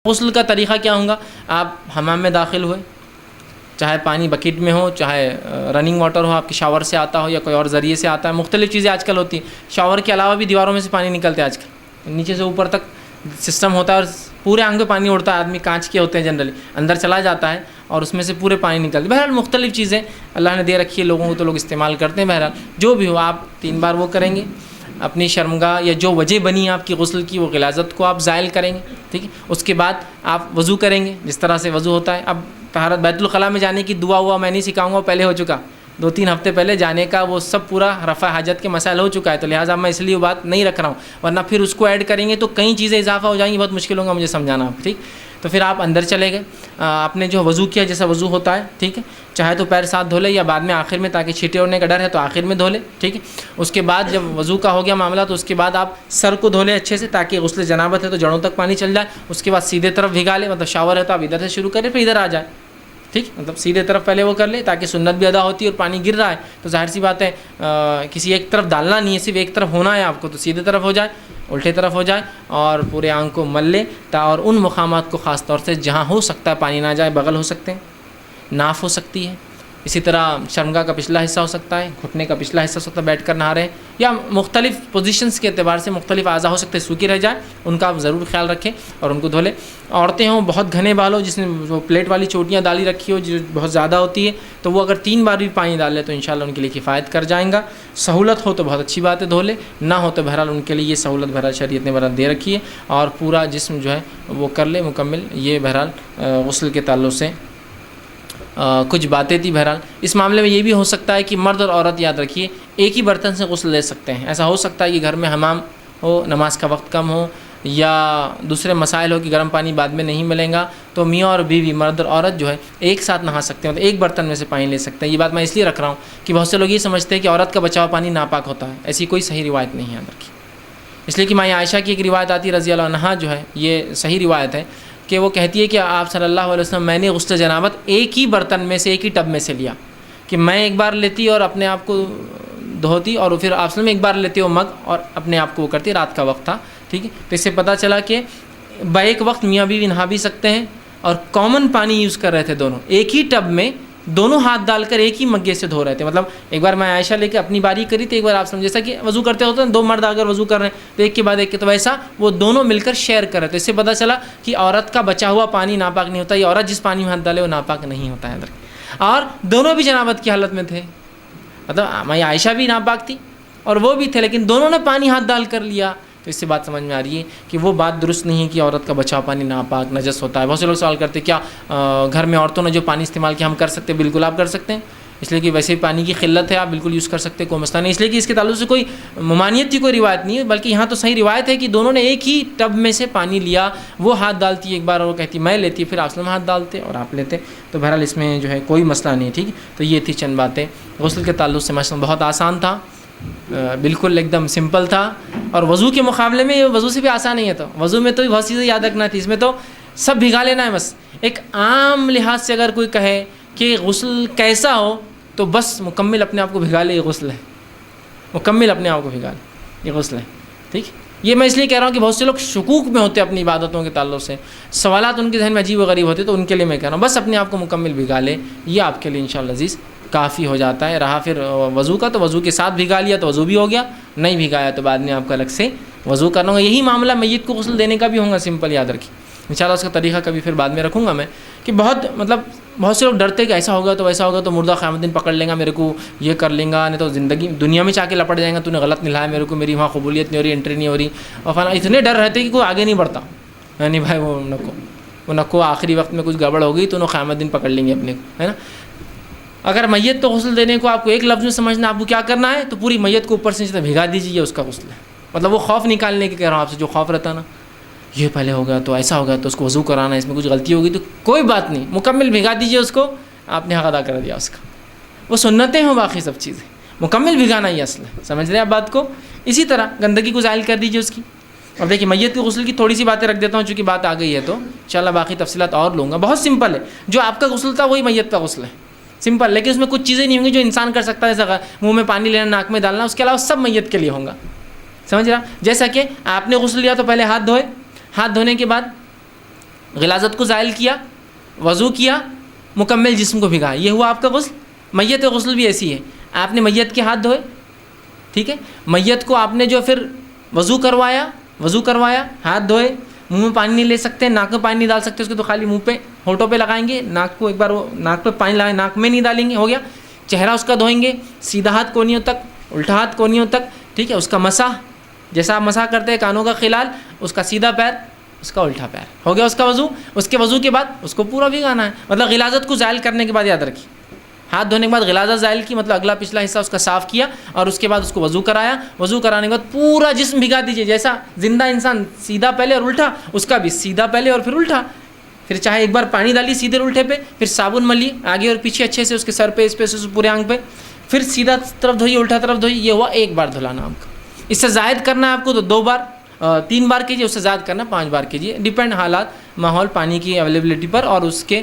غسل کا طریقہ کیا ہوگا؟ آپ حمام میں داخل ہوئے، چاہے پانی بکیٹ میں ہو، چاہے رننگ واٹر ہو، آپ کے شاور سے آتا ہو یا کوئی اور ذریعے سے آتا ہے، مختلف چیزیں آج کل ہوتی ہیں۔ شاور کے علاوہ بھی دیواروں میں سے پانی نکلتے ہیں آج کل، نیچے سے اوپر تک سسٹم ہوتا ہے اور پورے آنگ پہ پانی اڑتا ہے، آدمی کانچ کے ہوتے ہیں جنرلی، اندر چلا جاتا ہے اور اس میں سے پورے پانی نکلتے ہیں۔ بہرحال مختلف چیزیں اللہ نے دے رکھی ہے لوگوں کو، تو لوگ استعمال کرتے ہیں۔ بہرحال جو بھی ہو، آپ 3 بار وہ کریں گے، اپنی شرمگاہ یا جو وجہ بنی ہے آپ کی غسل کی، وہ غلاظت کو آپ زائل کریں گے، ٹھیک ہے۔ اس کے بعد آپ وضو کریں گے جس طرح سے وضو ہوتا ہے۔ اب طہارت بیت الخلاء میں جانے کی دعا ہوا میں نہیں سکھاؤں گا، پہلے ہو چکا، 2-3 ہفتے پہلے جانے کا وہ سب پورا رفع حاجت کے مسائل ہو چکا ہے، تو لہٰذا میں اس لیے وہ بات نہیں رکھ رہا ہوں، ورنہ پھر اس کو ایڈ کریں گے تو کئی چیزیں اضافہ ہو جائیں گی، بہت مشکل ہوگا مجھے سمجھانا آپ، ٹھیک۔ تو پھر آپ اندر چلے گئے، آپ نے جو وضو کیا جیسا وضو ہوتا ہے، ٹھیک ہے، چاہے تو پیر ساتھ دھو لے یا بعد میں آخر میں، تاکہ چھینٹے اڑنے کا ڈر ہے تو آخر میں دھو لے، ٹھیک ہے۔ اس کے بعد جب وضو کا ہو گیا معاملہ تو اس کے بعد آپ سر کو دھو لیں اچھے سے، تاکہ غسل جنابت ہے تو جڑوں تک پانی چل جائے۔ اس کے بعد سیدھے طرف بھگا لیں، مطلب شاور ہے تو آپ ادھر سے شروع کریں پھر ادھر آ جائے، ٹھیک، مطلب سیدھے طرف پہلے وہ کر لے تاکہ سنت بھی ادا ہوتی ہے، اور پانی گر رہا ہے تو ظاہر سی بات ہے کسی ایک طرف ڈالنا نہیں ہے، صرف ایک طرف ہونا ہے آپ کو، تو سیدھے طرف ہو جائے، الٹے طرف ہو جائے اور پورے آنگ کو مل لے، اور ان مقامات کو خاص طور سے جہاں ہو سکتا ہے پانی نہ جائے، بغل ہو سکتے ہیں، ناف ہو سکتی ہے، اسی طرح شرمگاہ کا پچھلا حصہ ہو سکتا ہے، گھٹنے کا پچھلا حصہ ہو سکتا ہے، بیٹھ کر نہا رہے ہیں، یا مختلف پوزیشنز کے اعتبار سے مختلف اعضاء ہو سکتے ہیں سوکھی رہ جائے، ان کا آپ ضرور خیال رکھیں اور ان کو دھو لیں۔ عورتیں ہوں بہت گھنے بال ہو، جس نے وہ پلیٹ والی چوٹیاں ڈالی رکھی ہو جو بہت زیادہ ہوتی ہے، تو وہ اگر 3 بار بھی پانی ڈال لے تو انشاءاللہ ان کے لیے کفایت کر جائیں گا۔ سہولت ہو تو بہت اچھی بات ہے، دھو لے، نہ ہو تو بہرحال ان کے لیے یہ سہولت بہرحال شریعت نے بہرحال دے رکھی ہے، اور پورا جسم جو ہے وہ کر لے مکمل۔ یہ بہرحال غسل کے تعلق سے کچھ باتیں تھی۔ بہرحال اس معاملے میں یہ بھی ہو سکتا ہے کہ مرد اور عورت، یاد رکھیے، ایک ہی برتن سے غسل لے سکتے ہیں۔ ایسا ہو سکتا ہے کہ گھر میں حمام ہو، نماز کا وقت کم ہو، یا دوسرے مسائل ہو کہ گرم پانی بعد میں نہیں ملے گا، تو میاں اور بیوی، مرد اور عورت جو ہے ایک ساتھ نہا سکتے ہیں، مطلب ایک برتن میں سے پانی لے سکتے ہیں۔ یہ بات میں اس لیے رکھ رہا ہوں کہ بہت سے لوگ یہ سمجھتے ہیں کہ عورت کا بچا ہوا پانی ناپاک ہوتا ہے، ایسی کوئی صحیح روایت نہیں ہے اندر کی۔ اس لیے کہ ماں عائشہ کی ایک روایت آتی ہے رضی اللہ عنہا، جو ہے یہ صحیح روایت ہے، کہ وہ کہتی ہے کہ آپ صلی اللہ علیہ وسلم، میں نے غسل جنابت ایک ہی برتن میں سے، ایک ہی ٹب میں سے لیا، کہ میں ایک بار لیتی اور اپنے آپ کو دھوتی، اور پھر آپ صلی اللہ علیہ وسلم ایک بار لیتے ہو مگ اور اپنے آپ کو وہ کرتی، رات کا وقت تھا، ٹھیک ہے۔ تو اس سے پتہ چلا کہ بیک وقت میاں بیوی نہا بھی سکتے ہیں، اور کامن پانی یوز کر رہے تھے دونوں، ایک ہی ٹب میں دونوں ہاتھ ڈال کر ایک ہی مگے سے دھو رہے تھے۔ مطلب ایک بار میں عائشہ لے کے اپنی باری کری تو ایک بار آپ سمجھ، جیسا کہ وضو کرتے ہوتے ہیں 2 مرد اگر وضو کر رہے ہیں تو ایک کے بعد ایک کے، تو ویسا وہ دونوں مل کر شیئر کر رہے تھے۔ اس سے پتہ چلا کہ عورت کا بچا ہوا پانی ناپاک نہیں ہوتا، یہ عورت جس پانی میں ہاتھ ڈالے وہ ناپاک نہیں ہوتا ہے اندر، اور دونوں بھی جنابت کی حالت میں تھے، مطلب میں عائشہ بھی ناپاک تھی اور وہ بھی تھے، لیکن دونوں نے پانی ہاتھ ڈال کر لیا۔ تو اس سے بات سمجھ میں آ رہی ہے کہ وہ بات درست نہیں ہے کہ عورت کا بچا پانی ناپاک نجس ہوتا ہے۔ بہت سے لوگ سوال کرتے ہیں کیا گھر میں عورتوں نے جو پانی استعمال کیا ہم کر سکتے ہیں؟ بالکل آپ کر سکتے ہیں، اس لیے کہ ویسے بھی پانی کی قلت ہے، آپ بالکل یوز کر سکتے ہیں، کوئی مسئلہ نہیں۔ اس لیے کہ اس کے تعلق سے کوئی ممانعت کی کوئی روایت نہیں ہے، بلکہ یہاں تو صحیح روایت ہے کہ دونوں نے ایک ہی ٹب میں سے پانی لیا، وہ ہاتھ ڈالتی ایک بار اور وہ کہتی میں لیتی، پھر آپ ہاتھ ڈالتے اور آپ لیتے، تو بہرحال اس میں جو ہے کوئی مسئلہ نہیں ہے، ٹھیک ہے۔ تو یہ تھی چند باتیں غسل کے تعلق سے، ماشاء اللہ بہت آسان تھا، بالکل ایک دم سمپل تھا، اور وضو کے مقابلے میں یہ وضو سے بھی آسان نہیں ہے، تو وضو میں تو بھی بہت چیزیں یاد رکھنا تھی، اس میں تو سب بھگا لینا ہے بس۔ ایک عام لحاظ سے اگر کوئی کہے کہ غسل کیسا ہو تو بس مکمل اپنے آپ کو بھگا لے، یہ غسل ہے، مکمل اپنے آپ کو بھگا لے، یہ غسل ہے، ٹھیک۔ یہ میں اس لیے کہہ رہا ہوں کہ بہت سے لوگ شکوک میں ہوتے ہیں اپنی عبادتوں کے تعلق سے، سوالات ان کے ذہن میں عجیب و غریب ہوتے، تو ان کے لیے میں کہہ رہا ہوں بس اپنے آپ کو مکمل بھگا لے، یہ آپ کے لیے انشاءاللہ عزیز کافی ہو جاتا ہے۔ رہا پھر وضو کا، تو وضو کے ساتھ بھگا لیا تو وضو بھی ہو گیا، نہیں بھگایا تو بعد میں آپ کو الگ سے وضو کرنا ہوگا۔ یہی معاملہ میت کو غسل دینے کا بھی ہوگا، سمپل یاد رکھیے، انشاءاللہ اس کا طریقہ کبھی پھر بعد میں رکھوں گا میں، کہ بہت سے لوگ ڈرتے کہ ایسا ہوگا تو ویسا ہوگا تو مردہ قیامت دن پکڑ لیں گا میرے کو، یہ کر لیں گا، نہیں تو زندگی دنیا میں چاہ کے لپٹ جائیں گا، تو نے غلط نلایا میرے کو، میری وہاں قبولیت نہیں ہو رہی، انٹری نہیں ہو رہی، اور فلاں اتنے ڈر رہتے کہ کوئی آگے نہیں بڑھتا، یعنی بھائی وہ نکو آخری وقت میں کچھ گڑبڑ ہو گئی تو انہوں قیامت دن پکڑ لیں گے اپنے کو، ہے نا۔ اگر میت کو غسل دینے کو آپ کو ایک لفظ میں سمجھنا، آپ کو کیا کرنا ہے، تو پوری میت کو اوپر سے نیچے بھگا دیجیے، اس کا غسل ہے، مطلب وہ خوف نکالنے کے کہہ رہا ہوں آپ سے، جو خوف رہتا نا یہ پہلے ہوگا تو ایسا ہوگا تو اس کو وضو کرانا، اس میں کچھ غلطی ہوگی تو کوئی بات نہیں، مکمل بھگا دیجیے اس کو، آپ نے حق ادا کر دیا اس کا، وہ سنتیں ہوں باقی سب چیزیں، مکمل بھگانا ہی اصل ہے، سمجھ رہے ہیں آپ بات کو۔ اسی طرح گندگی کو زائل کر دیجیے اس کی۔ اب دیکھیے میت کے غسل کی تھوڑی سی باتیں رکھ دیتا ہوں چونکہ بات آ گئی ہے، تو انشاءاللہ باقی تفصیلات اور لوں گا۔ بہت سمپل ہے، جو آپ کا غسل تھا وہی میت کا غسل ہے، سمپل، لیکن اس میں کچھ چیزیں نہیں ہوں گی جو انسان کر سکتا ہے، جیسا منہ میں پانی لینا، ناک میں ڈالنا، اس کے علاوہ سب میت کے لیے ہوں گا، سمجھ رہا۔ جیسا کہ آپ نے غسل لیا تو پہلے ہاتھ دھوئے، ہاتھ دھونے کے بعد غلاظت کو زائل کیا, وضو کیا, مکمل جسم کو بھگایا, یہ ہوا آپ کا غسل. میت غسل بھی ایسی ہے, آپ نے میت کے ہاتھ دھوئے, ٹھیک ہے, میت کو آپ نے جو پھر وضو کروایا, ہاتھ دھوئے, منہ میں پانی نہیں لے سکتے, ناک میں پانی نہیں ڈال سکتے اس کو, تو خالی منہ پہ ہونٹوں پہ لگائیں گے, ناک کو ایک بار وہ ناک پہ پانی لگائیں, ناک میں نہیں ڈالیں گے, ہو گیا. چہرہ اس کا دھوئیں گے, سیدھا ہاتھ کونیوں تک, الٹا ہاتھ کونیوں تک, ٹھیک ہے. اس کا مسح, جیسا آپ مسح کرتے ہیں کانوں کا خلال, اس کا سیدھا پیر, اس کا الٹا پیر, ہو گیا اس کا وضو. اس کے وضو کے بعد اس کو پورا بھگانا ہے. مطلب غلاظت کو زائل کرنے کے بعد یاد رکھیے, ہاتھ دھونے کے بعد غلاظت زائل کی, مطلب اگلا پچھلا حصہ اس کا صاف کیا, اور اس کے بعد اس کو وضو کرایا. وضو کرانے کے بعد پورا جسم بھگا دیجیے, جیسا زندہ انسان سیدھا پہلے اور الٹا, اس کا بھی سیدھا پہلے اور پھر الٹا. پھر چاہے ایک بار پانی ڈالیے سیدھے الٹے پہ, پھر صابن ملیے آگے اور پیچھے اچھے سے, اس کے سر پہ, اس پہ, پورے آنکھ پہ, پھر سیدھا طرف دھوئیے, الٹا طرف دھوئیے. یہ ہوا ایک بار دھلانا آپ کا. اس سے زائد کرنا ہے آپ کو تو 2 بار 3 بار کیجیے, اس سے زائد کرنا 5 بار کیجیے, ڈیپینڈ حالات, ماحول, پانی کی اویلیبلٹی پر اور اس کے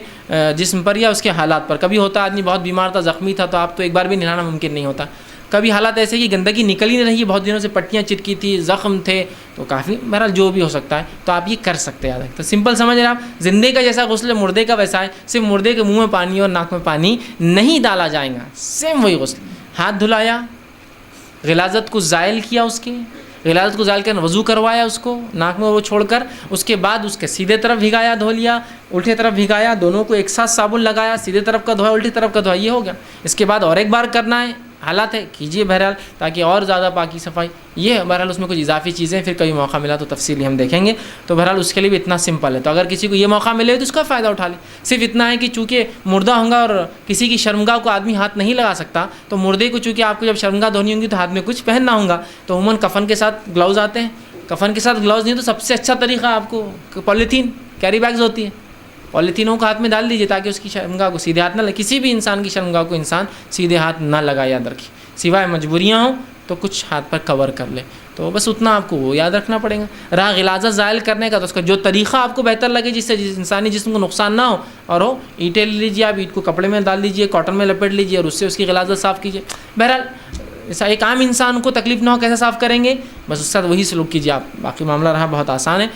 جسم پر یا اس کے حالات پر. کبھی ہوتا آدمی بہت بیمار تھا, زخمی تھا, تو آپ تو ایک بار بھی نہلانا ممکن نہیں ہوتا. کبھی حالات ایسے کہ گندگی نکل ہی نہیں رہی, بہت دنوں سے پٹیاں چٹکی تھی, زخم تھے, تو کافی بہرحال جو بھی ہو سکتا ہے, تو آپ یہ کر سکتے ہیں. تو سمپل سمجھ رہے ہیں آپ, زندے کا جیسا غسل ہے مردے کا ویسا ہے, صرف مردے کے منہ میں پانی اور ناک میں پانی نہیں ڈالا جائے گا, سیم وہی غسل. ہاتھ دھلایا, غلاظت کو زائل کیا, اس کی غلاظت کو زائل کر وضو کروایا, اس کو ناک میں وہ چھوڑ کر, اس کے بعد اس کے سیدھے طرف بھگایا, دھو لیا, الٹے طرف بھگایا, دونوں کو ایک ساتھ صابن لگایا, سیدھے طرف کا دھویا, الٹی طرف کا دھویا, یہ ہو گیا. اس کے بعد اور ایک بار کرنا ہے, حالات ہے کیجیے بہرحال, تاکہ اور زیادہ پاکی صفائی. یہ بہرحال اس میں کچھ اضافی چیزیں پھر کبھی موقع ملا تو تفصیلی ہم دیکھیں گے. تو بہرحال اس کے لیے بھی اتنا سمپل ہے, تو اگر کسی کو یہ موقع ملے تو اس کا فائدہ اٹھا لے. صرف اتنا ہے کہ چونکہ مردہ ہوں گا اور کسی کی شرمگاہ کو آدمی ہاتھ نہیں لگا سکتا, تو مردے کو چونکہ آپ کو جب شرمگاہ دھونی ہوں گی تو ہاتھ میں کچھ پہننا ہوگا, تو عموماً کفن کے ساتھ گلاؤز آتے ہیں. کفن کے ساتھ گلاؤز نہیں تو سب سے اچھا طریقہ آپ کو پولیتھین کیری بیگز ہوتی ہے, پولیتھینوں کو ہاتھ میں ڈال دیجیے تاکہ اس کی شرمگاہ کو سیدھے ہاتھ نہ لگے. کسی بھی انسان کی شرمگاہ کو انسان سیدھے ہاتھ نہ لگائے, یاد رکھیے, سوائے مجبوریاں ہوں تو کچھ ہاتھ پر کور کر لے. تو بس اتنا آپ کو وہ یاد رکھنا پڑے گا. رہا غلاظت زائل کرنے کا, تو اس کا جو طریقہ آپ کو بہتر لگے, جس سے انسانی جسم کو نقصان نہ ہو اور ہو, اینٹیں لے لیجیے آپ, اینٹ کو کپڑے میں ڈال دیجیے, کاٹن میں لپیٹ لیجیے, اور اس سے اس کی غلاظت صاف کیجیے. بہرحال ایسا ایک عام انسان کو تکلیف نہ ہو, کیسے صاف کریں گے, بس اس کے ساتھ وہی سلوک کیجیے آپ. باقی معاملہ رہا بہت آسان ہے.